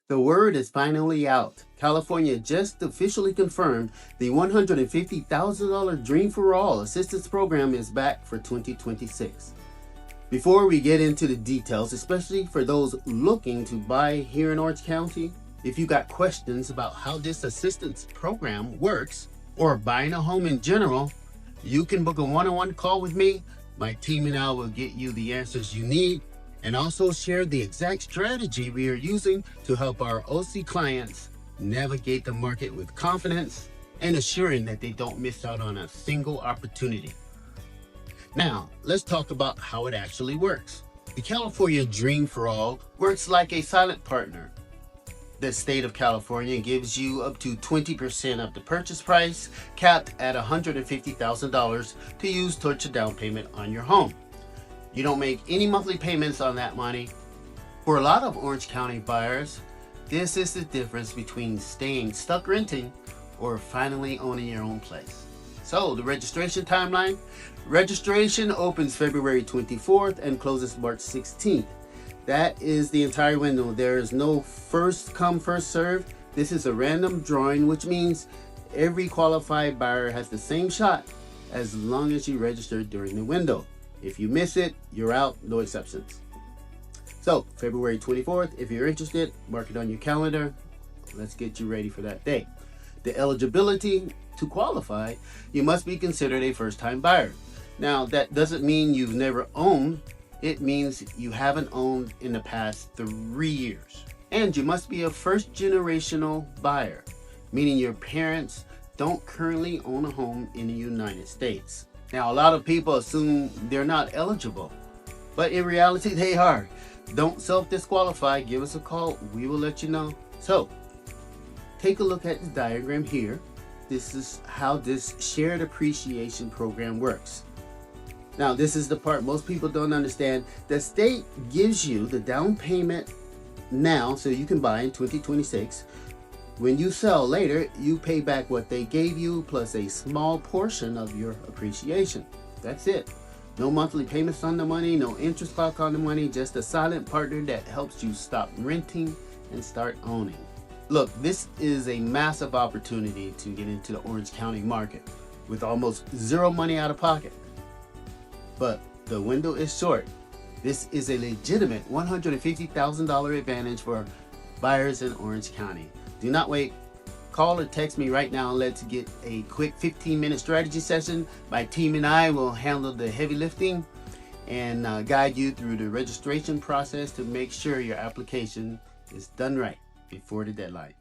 The word is finally out. California just officially confirmed the $150,000 Dream for All assistance program is back for 2026. Before we get into the details, especially for those looking to buy here in Orange County, if you got questions about how this assistance program works or buying a home in general, you can book a one-on-one call with me. My team and I will get you the answers you need and also share the exact strategy we are using to help our OC clients navigate the market with confidence and assuring that they don't miss out on a single opportunity. Now, let's talk about how it actually works. The California Dream for All works like a silent partner. The state of California gives you up to 20% of the purchase price, capped at $150,000 to use towards your down payment on your home. You don't make any monthly payments on that money. For a lot of Orange County buyers, this is the difference between staying stuck renting or finally owning your own place. So the registration timeline. Registration opens February 24th and closes March 16th. That is the entire window. There is no first come, first served. This is a random drawing, which means every qualified buyer has the same shot as long as you register during the window. If you miss it, you're out, no exceptions. So February 24th, if you're interested, mark it on your calendar. Let's get you ready for that day. The eligibility to qualify, you must be considered a first-time buyer. Now, that doesn't mean you've never owned. It means you haven't owned in the past 3 years. And you must be a first-generational buyer, meaning your parents don't currently own a home in the United States. Now, a lot of people assume they're not eligible, but in reality, they are. Don't self-disqualify. Give us a call. We will let you know. So, take a look at the diagram here. This is how this shared appreciation program works. Now, this is the part most people don't understand. The state gives you the down payment now so you can buy in 2026. When you sell later, you pay back what they gave you plus a small portion of your appreciation. That's it. No monthly payments on the money, no interest clock on the money, just a silent partner that helps you stop renting and start owning. Look, this is a massive opportunity to get into the Orange County market with almost zero money out of pocket. But the window is short. This is a legitimate $150,000 advantage for buyers in Orange County. Do not wait. Call or text me right now and let's get a quick 15-minute strategy session. My team and I will handle the heavy lifting and guide you through the registration process to make sure your application is done right before the deadline.